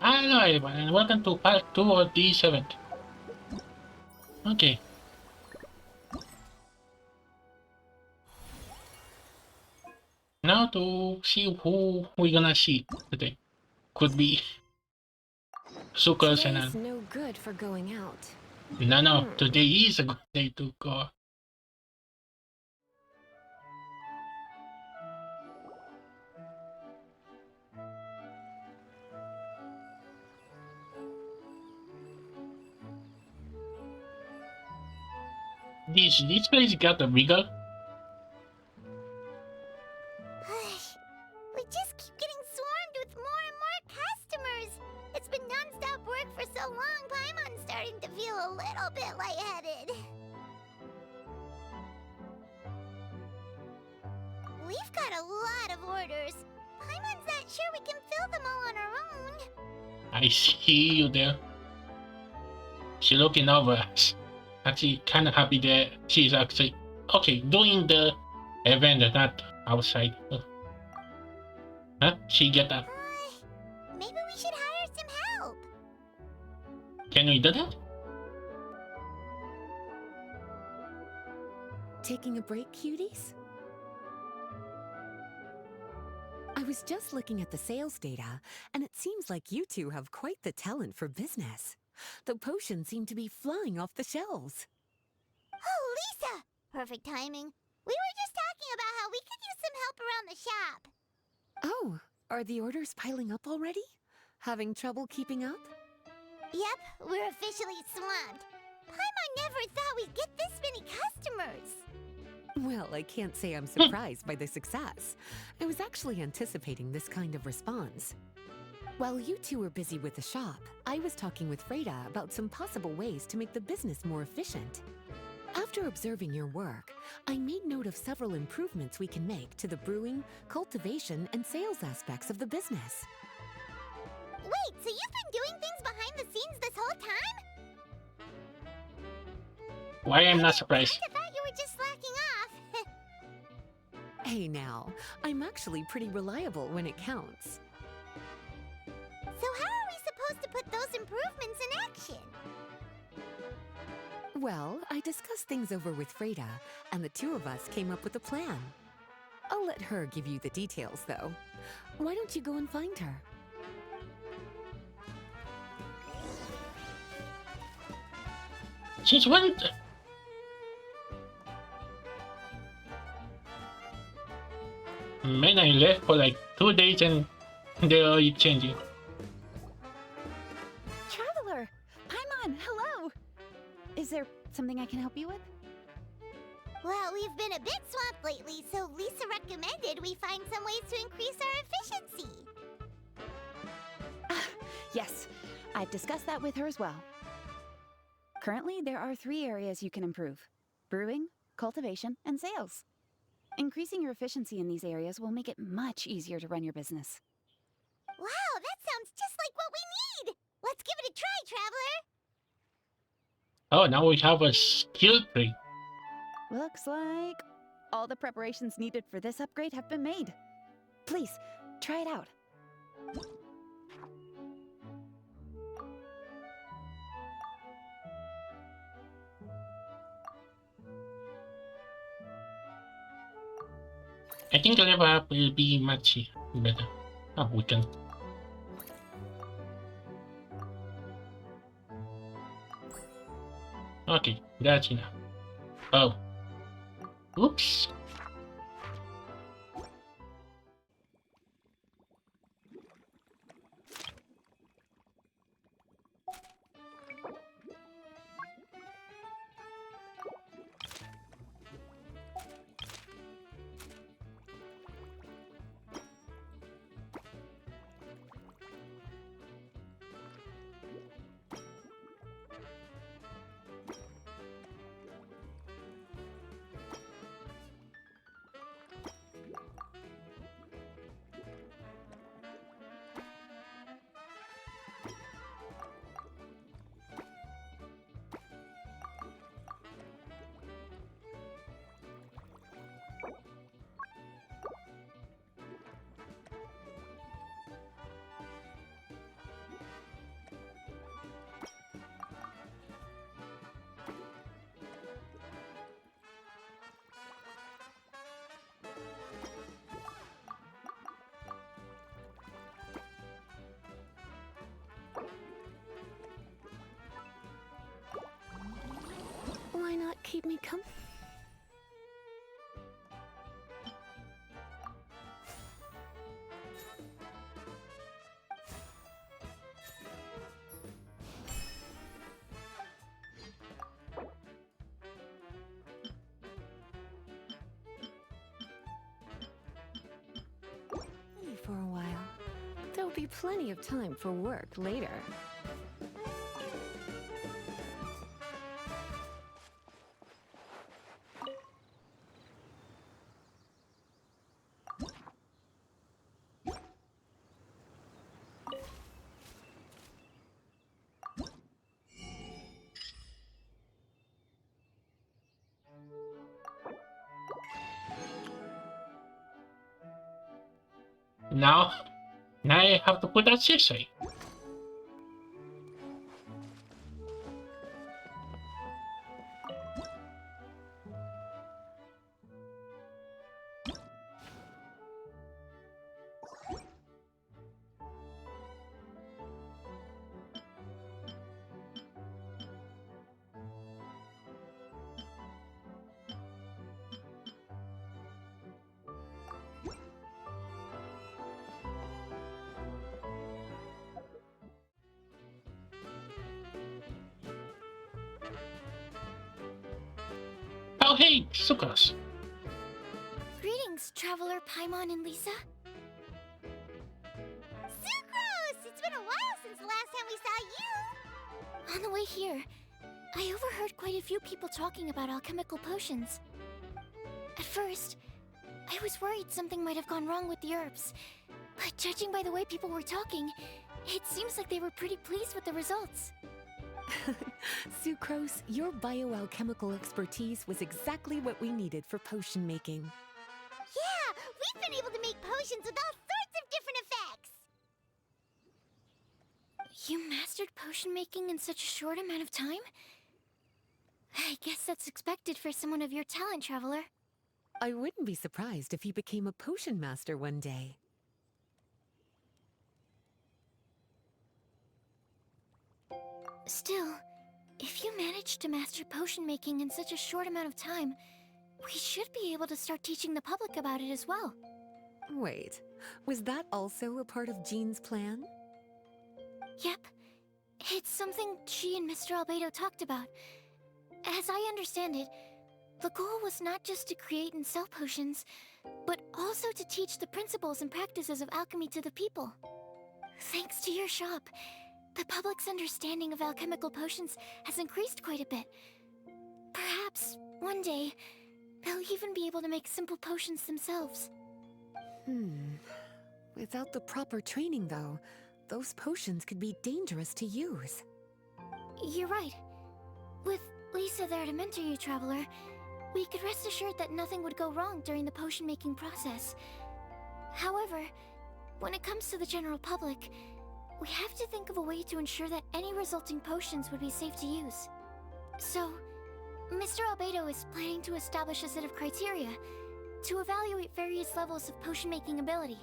Hello everyone and welcome to part 2 of this event. Okay. Now to see who we're gonna see today. Could be Suckers Today's and no good for going out. no, today is a good day to go. This place got a wiggle. We just keep getting swarmed with more and more customers. It's been non-stop work for so long, Paimon's starting to feel a little bit lightheaded. We've got a lot of orders. Paimon's not sure we can fill them all on our own. I see you there. She's looking over us. Actually kinda happy that she's actually doing the event and not outside. Huh? She get up. Maybe we should hire some help. Can we do that? Taking a break, cuties? I was just looking at the sales data, and it seems like you two have quite the talent for business. The potions seem to be flying off the shelves. Oh, Lisa! Perfect timing. We were just talking about how we could use some help around the shop. Oh, are the orders piling up already? Having trouble keeping up? Yep, we're officially swamped. Paimon never thought we'd get this many customers. Well, I can't say I'm surprised by the success. I was actually anticipating this kind of response. While you two were busy with the shop, I was talking with Freda about some possible ways to make the business more efficient. After observing your work, I made note of several improvements we can make to the brewing, cultivation, and sales aspects of the business. Wait, so you've been doing things behind the scenes this whole time? Why I'm not surprised. I thought you were just slacking off. Hey now, I'm actually pretty reliable when it counts. So how are we supposed to put those improvements in action? Well, I discussed things over with Freda, and the two of us came up with a plan. I'll let her give you the details, though. Why don't you go and find her? Since when? Man, I left for like 2 days and they're already changing. Traveler! Paimon, hello! Is there something I can help you with? Well, we've been a bit swamped lately, so Lisa recommended we find some ways to increase our efficiency. Yes, I've discussed that with her as well. Currently, there are 3 areas you can improve: brewing, cultivation, and sales. Increasing your efficiency in these areas will make it much easier to run your business. Wow, that sounds just like what we need! Let's give it a try, Traveler! Oh, now we have a skill tree. Looks like all the preparations needed for this upgrade have been made. Please, try it out. I think the level up will be much better. Oh, we can. Okay, that's enough. Oh. Oops. Why not keep me company? For a while. There'll be plenty of time for work later. Now I have to put that CC. Oh hey, Sukas. Greetings, Traveler Paimon and Lisa. Sucrose! It's been a while since the last time we saw you! On the way here, I overheard quite a few people talking about alchemical potions. At first, I was worried something might have gone wrong with the herbs, but judging by the way people were talking, it seems like they were pretty pleased with the results. Sucrose, your bioalchemical expertise was exactly what we needed for potion making. Yeah, we've been able to make potions with all sorts of different effects! You mastered potion making in such a short amount of time? I guess that's expected for someone of your talent, Traveler. I wouldn't be surprised if he became a potion master one day. Still, if you managed to master potion making in such a short amount of time, we should be able to start teaching the public about it as well. Wait, was that also a part of Jean's plan? Yep. It's something she and Mr. Albedo talked about. As I understand it, the goal was not just to create and sell potions, but also to teach the principles and practices of alchemy to the people. Thanks to your shop, the public's understanding of alchemical potions has increased quite a bit. Perhaps, one day, they'll even be able to make simple potions themselves. Without the proper training, though, those potions could be dangerous to use. You're right. With Lisa there to mentor you, Traveler, we could rest assured that nothing would go wrong during the potion-making process. However, when it comes to the general public, we have to think of a way to ensure that any resulting potions would be safe to use. So, Mr. Albedo is planning to establish a set of criteria to evaluate various levels of potion-making ability.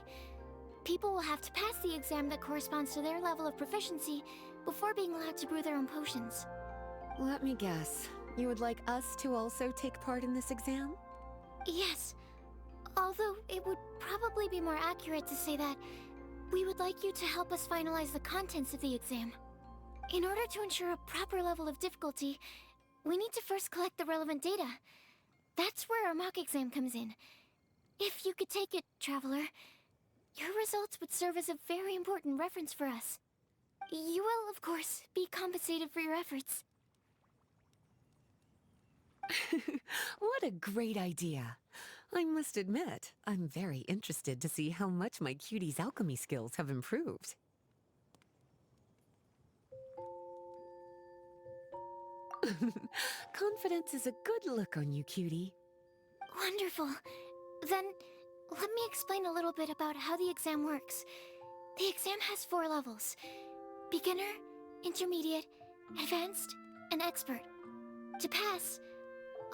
People will have to pass the exam that corresponds to their level of proficiency before being allowed to brew their own potions. Let me guess. You would like us to also take part in this exam? Yes. Although it would probably be more accurate to say that we would like you to help us finalize the contents of the exam. In order to ensure a proper level of difficulty, we need to first collect the relevant data. That's where our mock exam comes in. If you could take it, Traveler, your results would serve as a very important reference for us. You will, of course, be compensated for your efforts. What a great idea. I must admit, I'm very interested to see how much my cutie's alchemy skills have improved. Confidence is a good look on you, cutie. Wonderful. Then, let me explain a little bit about how the exam works. The exam has 4 levels: beginner, intermediate, advanced, and expert. To pass,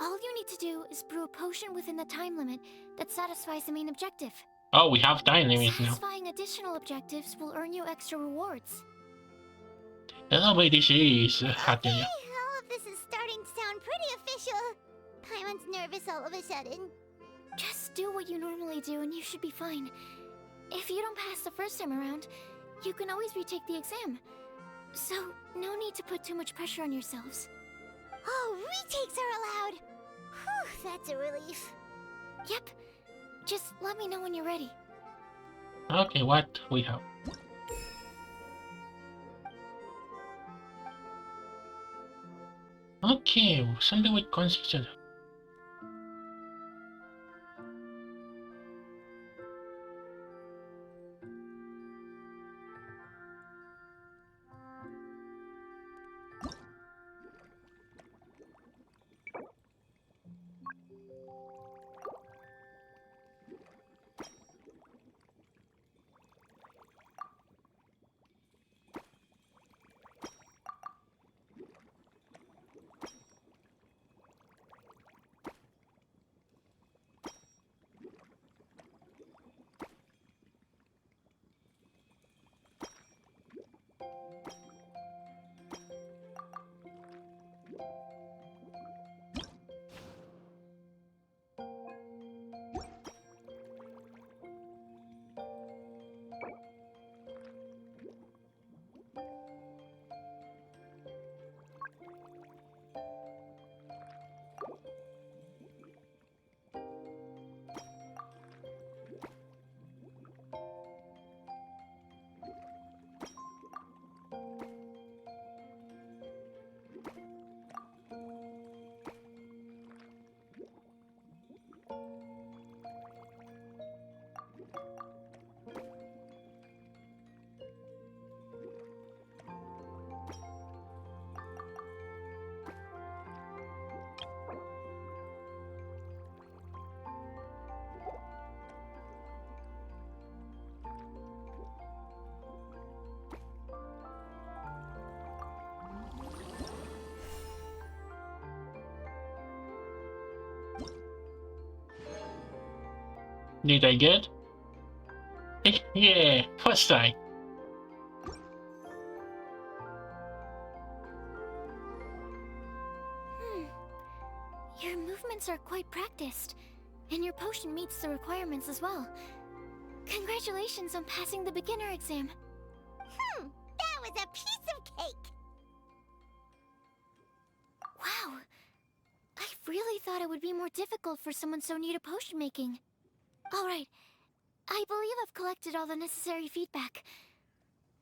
all you need to do is brew a potion within the time limit that satisfies the main objective. Oh, we have time limits now. Satisfying additional objectives will earn you extra rewards. Hello, this is Okay, all of this is starting to sound pretty official. nervous all of a sudden. Just do what you normally do and you should be fine. If you don't pass the first time around, you can always retake the exam. So, no need to put too much pressure on yourselves. Oh, retakes are allowed! Whew, that's a relief. Yep. Just let me know when you're ready. Okay, what we have? Okay, something with consistent. Did I get? Yeah, first try. Your movements are quite practiced, and your potion meets the requirements as well. Congratulations on passing the beginner exam. That was a piece of cake! Wow. I really thought it would be more difficult for someone so new to potion making. Alright. I believe I've collected all the necessary feedback.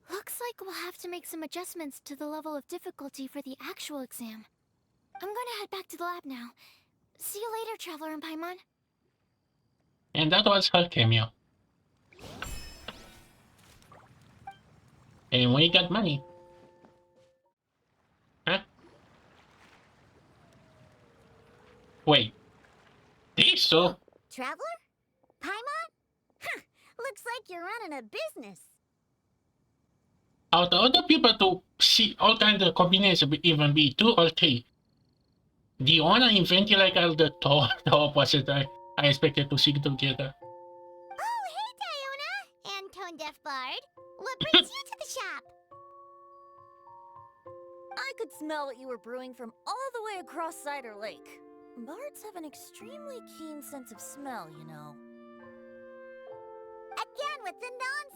Looks like we'll have to make some adjustments to the level of difficulty for the actual exam. I'm gonna head back to the lab now. See you later, Traveler and Paimon. And that was her cameo. And we got money. Huh? Wait. This so? Traveler? Paimon? Looks like you're running a business. Out of other people to see all kinds of combinations, even be 2 or 3. Do you wanna invent it like all the opposite I expected to see together? Oh, hey, Diona! And Tone Deaf Bard. What brings you to the shop? I could smell what you were brewing from all the way across Cider Lake. Bards have an extremely keen sense of smell, you know. Again with the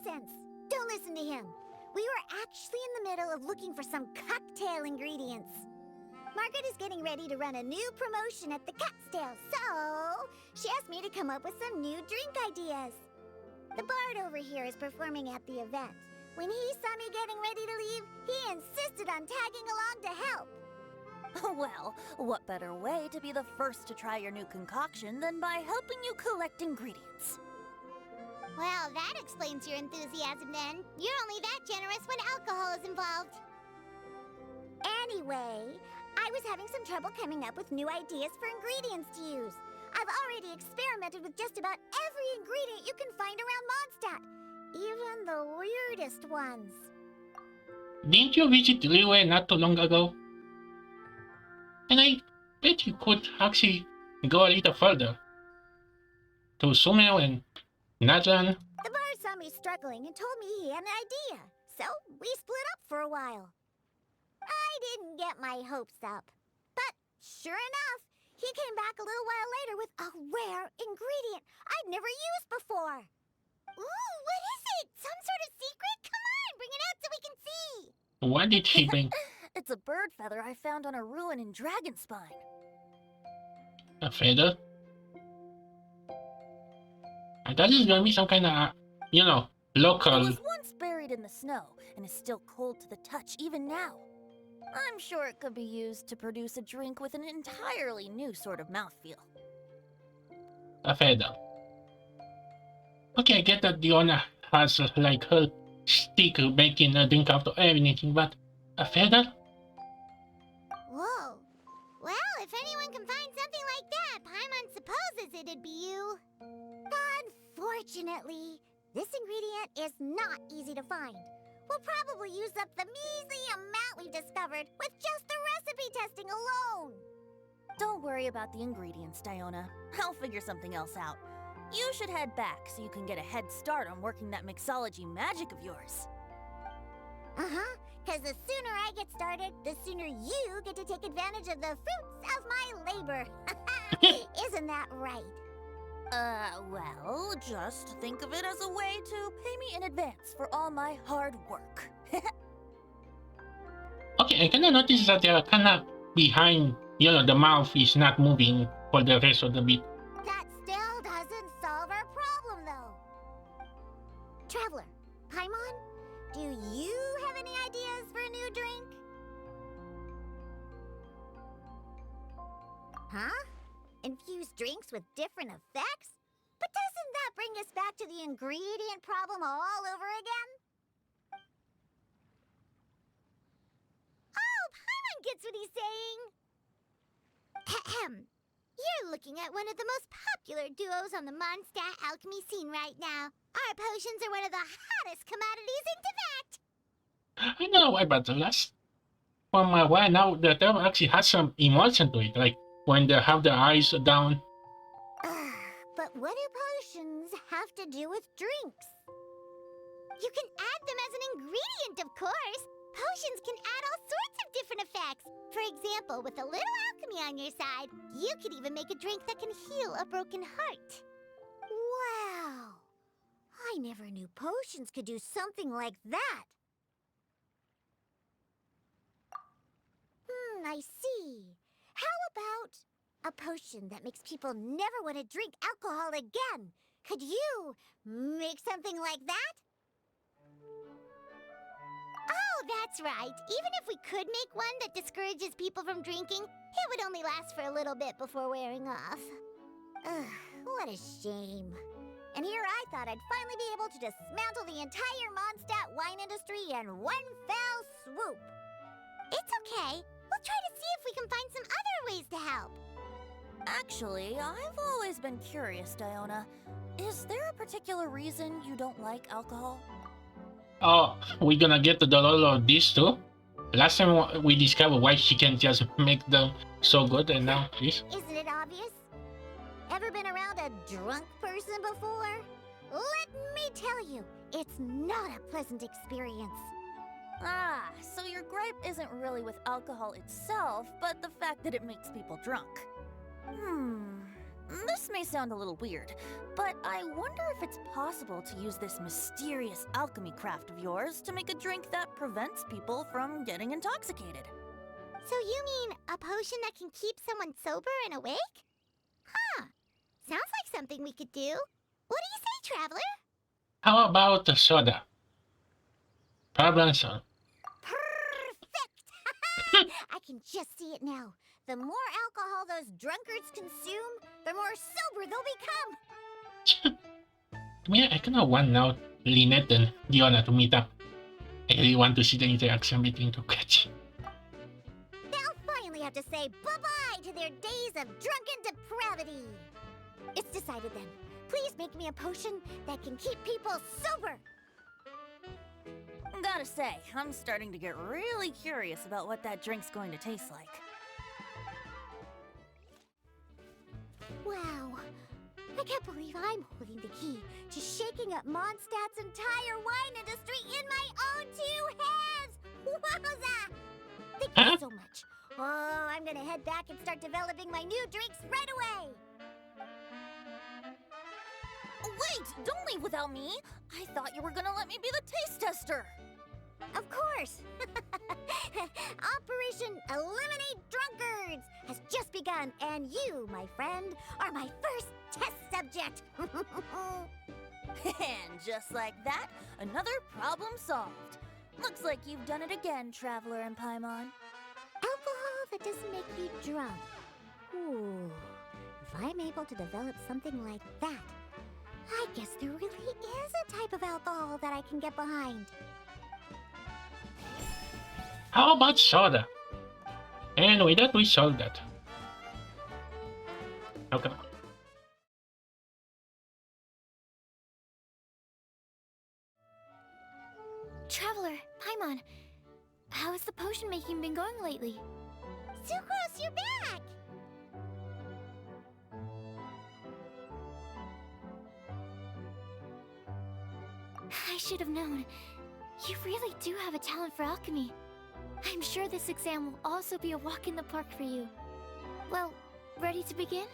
nonsense! Don't listen to him. We were actually in the middle of looking for some cocktail ingredients. Margaret is getting ready to run a new promotion at the Catstail, so she asked me to come up with some new drink ideas. The bard over here is performing at the event. When he saw me getting ready to leave, he insisted on tagging along to help. Well, what better way to be the first to try your new concoction than by helping you collect ingredients? Well, that explains your enthusiasm then. You're only that generous when alcohol is involved. Anyway, I was having some trouble coming up with new ideas for ingredients to use. I've already experimented with just about every ingredient you can find around Mondstadt, even the weirdest ones. Didn't you visit Liyue not too long ago? And I bet you could actually go a little further. To Summel and Nathan. The bard saw me struggling and told me he had an idea, so we split up for a while. I didn't get my hopes up, but sure enough, He came back a little while later with a rare ingredient I'd never used before. Ooh, what is it? Some sort of secret? Come on, bring it out so we can see. What did he bring? It's a bird feather I found on a ruin in Dragonspine. A feather? I thought it was gonna be some kind of, you know, It local. was once buried in the snow and is still cold to the touch even now. I'm sure it could be used to produce a drink with an entirely new sort of mouthfeel. A feather. Okay, I get that Diona has like her stick making a drink out of everything, but a feather? Whoa. Well, if anyone can find something like that, Paimon supposes it'd be you. Unfortunately, this ingredient is not easy to find. We'll probably use up the measly amount we've discovered with just the recipe testing alone. Don't worry about the ingredients, Diona. I'll figure something else out. You should head back so you can get a head start on working that mixology magic of yours. Uh-huh, because the sooner I get started, the sooner you get to take advantage of the fruits of my labor. Isn't that right? Well, just think of it as a way to pay me in advance for all my hard work. Okay, I kinda noticed that they're kinda behind, you know, the mouth is not moving for the rest of the bit. That still doesn't solve our problem, though. Traveler, Paimon, do you have any ideas for a new drink? Huh? Infuse drinks with different effects? But doesn't that bring us back to the ingredient problem all over again? Oh, Paimon gets what he's saying. Ahem. You're looking at one of the most popular duos on the Mondstadt alchemy scene right now. Our potions are one of the hottest commodities in Tibet. I don't know why, but the last from a while now, the term actually has some emotion to it, like when they have the eyes down. But what do potions have to do with drinks? You can add them as an ingredient, of course. Potions can add all sorts of different effects. For example, with a little alchemy on your side, you could even make a drink that can heal a broken heart. Wow! I never knew potions could do something like that. I see. How about a potion that makes people never want to drink alcohol again? Could you make something like that? Oh, that's right. Even if we could make one that discourages people from drinking, it would only last for a little bit before wearing off. Ugh, what a shame. And here I thought I'd finally be able to dismantle the entire Mondstadt wine industry in one fell swoop. It's okay. We'll try to see if we can find some other ways to help. Actually, I've always been curious, Diona. Is there a particular reason you don't like alcohol? Oh, we're gonna get to the all of this too? Last time we discovered why she can just make them so good, and now this? Isn't it obvious? Ever been around a drunk person before? Let me tell you, it's not a pleasant experience. Ah, so your gripe isn't really with alcohol itself, but the fact that it makes people drunk. This may sound a little weird, but I wonder if it's possible to use this mysterious alchemy craft of yours to make a drink that prevents people from getting intoxicated. So you mean a potion that can keep someone sober and awake? Huh. Sounds like something we could do. What do you say, Traveler? How about the soda? Problem solved. Perfect! I can just see it now. The more alcohol those drunkards consume, the more sober they'll become. I mean, I kinda want now Lynette and Diona to meet up. I really want to see the interaction between two cats. They'll finally have to say bye-bye to their days of drunken depravity. It's decided then. Please make me a potion that can keep people sober. Gotta say, I'm starting to get really curious about what that drink's going to taste like. Wow. I can't believe I'm holding the key to shaking up Mondstadt's entire wine industry in my own two hands! Wowza! Thank you so much. Oh, I'm gonna head back and start developing my new drinks right away! Wait! Don't leave without me! I thought you were gonna let me be the taste tester! Of course! Operation Eliminate Drunkards has just begun, and you, my friend, are my first test subject! And just like that, another problem solved. Looks like you've done it again, Traveler and Paimon. Alcohol that doesn't make you drunk. Ooh, if I'm able to develop something like that, I guess there really is a type of alcohol that I can get behind. How about soda? And with that, we solved that. Okay. Traveler, Paimon, how has the potion making been going lately? Sucrose, you're back! I should have known. You really do have a talent for alchemy. I'm sure this exam will also be a walk in the park for you. Well, ready to begin?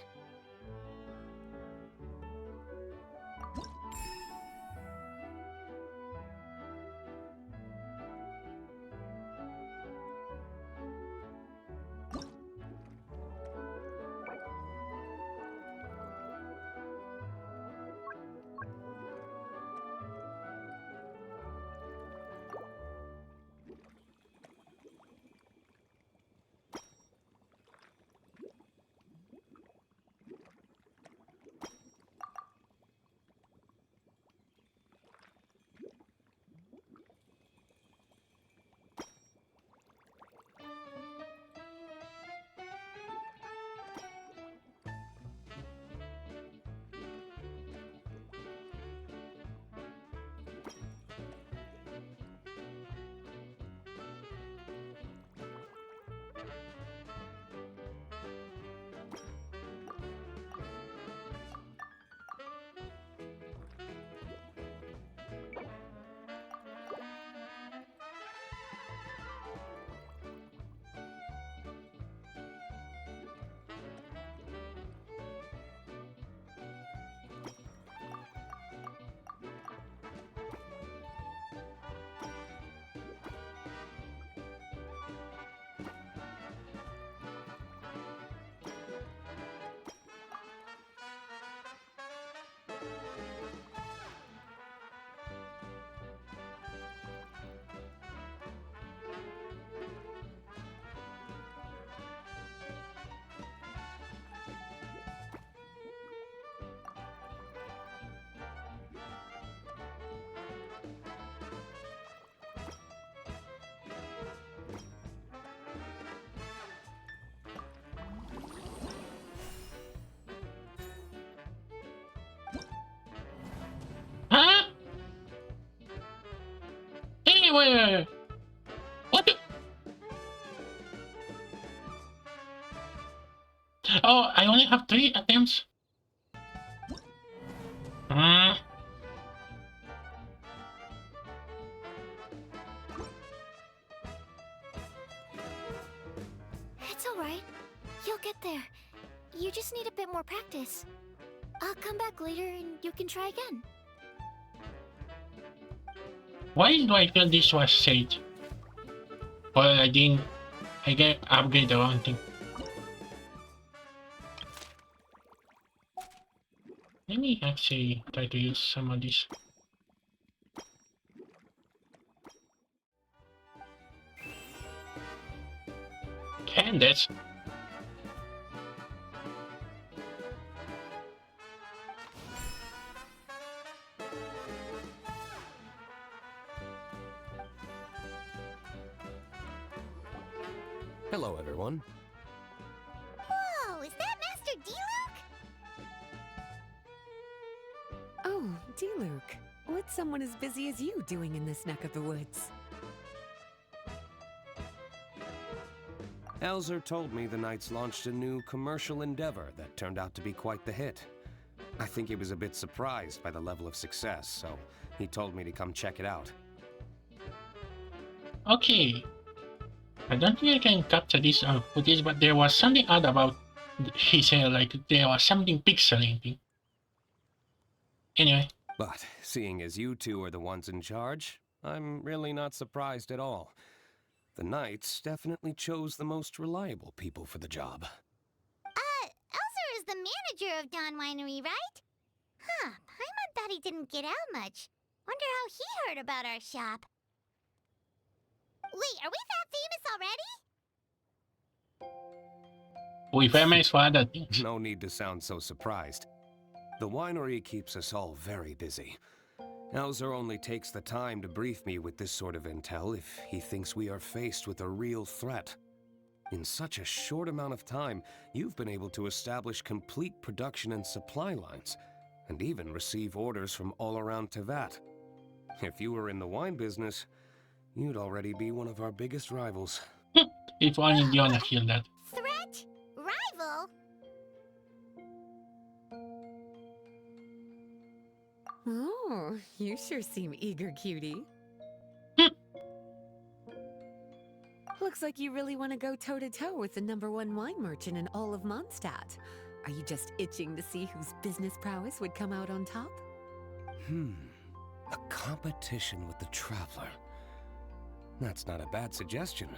Huh? Anyway, what the? Oh, I only have 3 attempts. Hmm. It's alright. You'll get there. You just need a bit more practice. I'll come back later and you can try again. Why do I feel this was Sage? Well, I didn't. I get upgrade the wrong thing. Let me actually try to use some of this. And that's. Hello, everyone. Whoa, is that Master D-Luke? Oh, D-Luke. What's someone as busy as you doing in this neck of the woods? Elzer told me the Knights launched a new commercial endeavor that turned out to be quite the hit. I think he was a bit surprised by the level of success, so he told me to come check it out. Okay. I don't think I can capture this footage, but there was something odd about his hair, like there was something pixelating. Anyway. But seeing as you two are the ones in charge, I'm really not surprised at all. The Knights definitely chose the most reliable people for the job. Elzer is the manager of Dawn Winery, right? Huh, Paimon thought he didn't get out much. Wonder how he heard about our shop. Wait, are we that famous already? We famous for other things. No need to sound so surprised. The winery keeps us all very busy. Elzer only takes the time to brief me with this sort of intel if he thinks we are faced with a real threat. In such a short amount of time, you've been able to establish complete production and supply lines, and even receive orders from all around Tevat. If you were in the wine business, you'd already be one of our biggest rivals. If only Diona hear that. Threat? Rival? Oh, you sure seem eager, cutie. Looks like you really want to go toe-to-toe with the #1 wine merchant in all of Mondstadt. Are you just itching to see whose business prowess would come out on top? A competition with the Traveler. That's not a bad suggestion.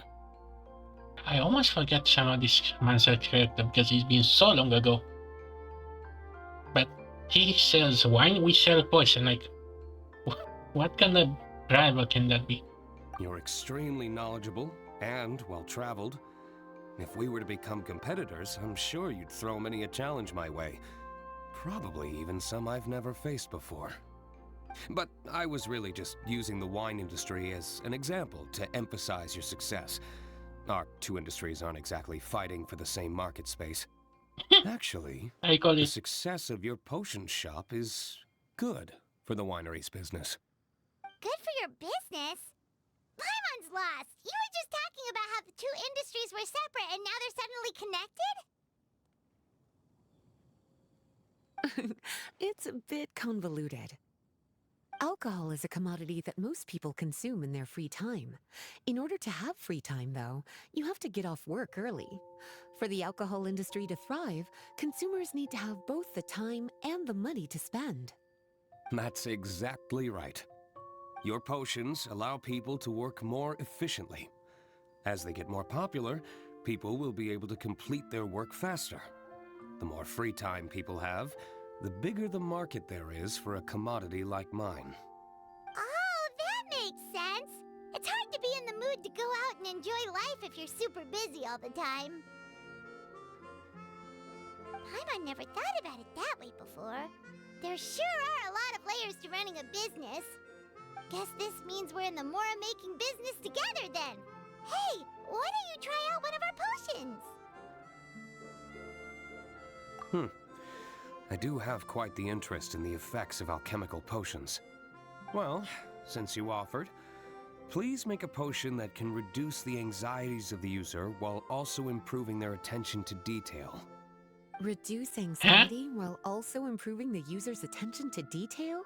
I almost forget some of this man's character because it's been so long ago. But he sells wine, we sell poison. Like, what kind of rival can that be? You're extremely knowledgeable and well-traveled. If we were to become competitors, I'm sure you'd throw many a challenge my way. Probably even some I've never faced before. But I was really just using the wine industry as an example to emphasize your success. Our two industries aren't exactly fighting for the same market space. Actually, I call the it. success of your potion shop is good for the winery's business. Good for your business? Paimon's lost! You were just talking about how the two industries were separate and now they're suddenly connected? It's a bit convoluted. Alcohol is a commodity that most people consume in their free time. In order to have free time, though, you have to get off work early. For the alcohol industry to thrive, consumers need to have both the time and the money to spend. That's exactly right. Your potions allow people to work more efficiently. As they get more popular, people will be able to complete their work faster. The more free time people have, the bigger the market there is for a commodity like mine. Oh, that makes sense! It's hard to be in the mood to go out and enjoy life if you're super busy all the time. Paimon never thought about it that way before. There sure are a lot of layers to running a business. Guess this means we're in the Mora-making business together then. Hey, why don't you try out one of our potions? I do have quite the interest in the effects of alchemical potions. Well, since you offered, please make a potion that can reduce the anxieties of the user while also improving their attention to detail. Reduce anxiety while also improving the user's attention to detail?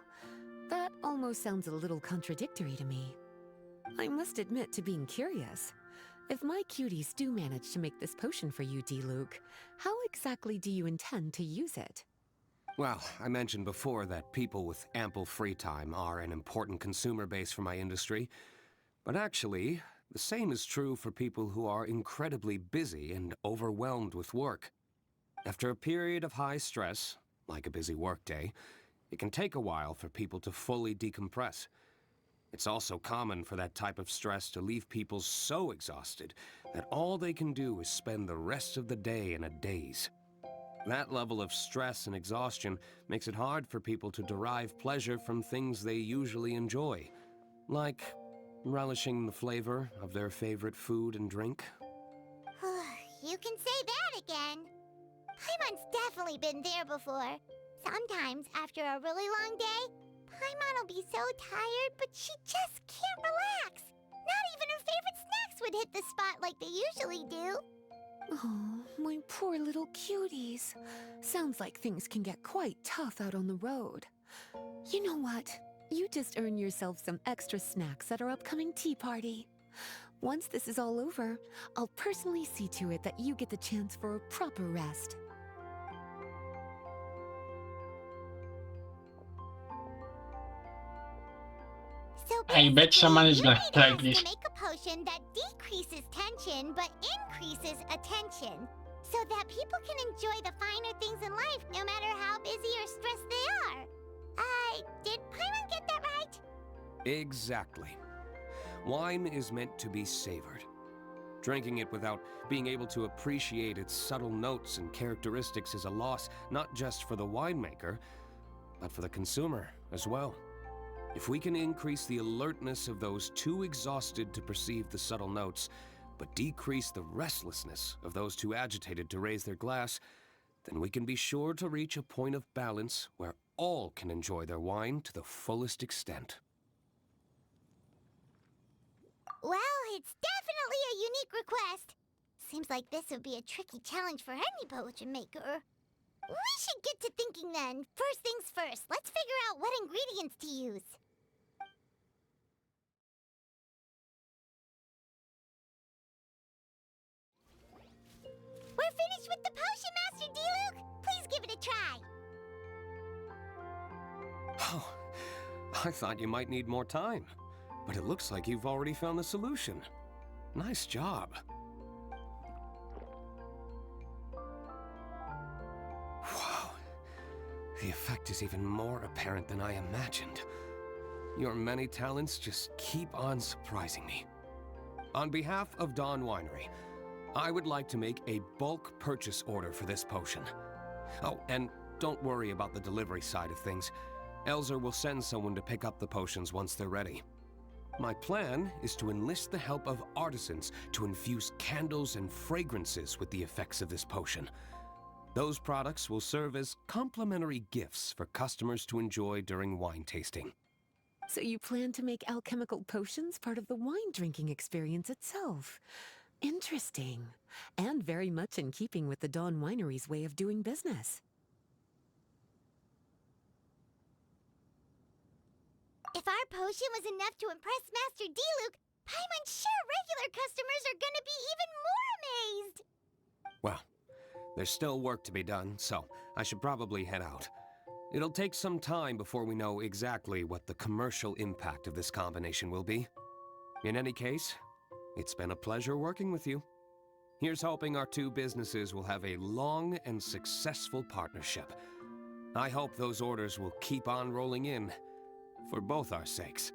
That almost sounds a little contradictory to me. I must admit to being curious. If my cuties do manage to make this potion for you, D-Luke, how exactly do you intend to use it? Well, I mentioned before that people with ample free time are an important consumer base for my industry. But actually, the same is true for people who are incredibly busy and overwhelmed with work. After a period of high stress, like a busy workday, it can take a while for people to fully decompress. It's also common for that type of stress to leave people so exhausted that all they can do is spend the rest of the day in a daze. That level of stress and exhaustion makes it hard for people to derive pleasure from things they usually enjoy, like relishing the flavor of their favorite food and drink. You can say that again. Paimon's definitely been there before. Sometimes, after a really long day, Paimon will be so tired, but she just can't relax. Not even her favorite snacks would hit the spot like they usually do. Oh, my poor little cuties. Sounds like things can get quite tough out on the road. You know what? You just earn yourself some extra snacks at our upcoming tea party. Once this is all over, I'll personally see to it that you get the chance for a proper rest. So I bet someone is gonna you like need us this. to make a potion that decreases tension but increases attention, so that people can enjoy the finer things in life no matter how busy or stressed they are. Did Paimon get that right? Exactly. Wine is meant to be savored. Drinking it without being able to appreciate its subtle notes and characteristics is a loss not just for the winemaker, but for the consumer as well. If we can increase the alertness of those too exhausted to perceive the subtle notes, but decrease the restlessness of those too agitated to raise their glass, then we can be sure to reach a point of balance where all can enjoy their wine to the fullest extent. Well, it's definitely a unique request. Seems like this would be a tricky challenge for any potion maker. We should get to thinking then. First things first, let's figure out what ingredients to use. We're finished with the potion, Master D-Luke. Please give it a try. Oh, I thought you might need more time, but it looks like you've already found the solution. Nice job. Wow, the effect is even more apparent than I imagined. Your many talents just keep on surprising me. On behalf of Dawn Winery, I would like to make a bulk purchase order for this potion. Oh, and don't worry about the delivery side of things. Elzer will send someone to pick up the potions once they're ready. My plan is to enlist the help of artisans to infuse candles and fragrances with the effects of this potion. Those products will serve as complimentary gifts for customers to enjoy during wine tasting. So you plan to make alchemical potions part of the wine drinking experience itself. Interesting. And very much in keeping with the Dawn Winery's way of doing business. If our potion was enough to impress Master D-Luke, Paimon's sure regular customers are gonna be even more amazed! Well, there's still work to be done, so I should probably head out. It'll take some time before we know exactly what the commercial impact of this combination will be. In any case, it's been a pleasure working with you. Here's hoping our two businesses will have a long and successful partnership. I hope those orders will keep on rolling in, for both our sakes.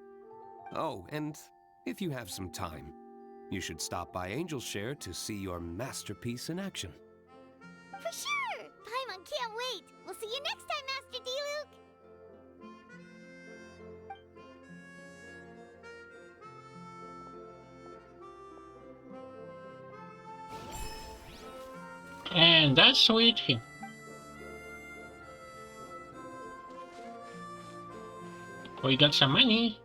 Oh, and if you have some time, you should stop by Angel's Share to see your masterpiece in action. For sure! Paimon can't wait! We'll see you next time, Master D-Luke! And that's sweet. We got some money.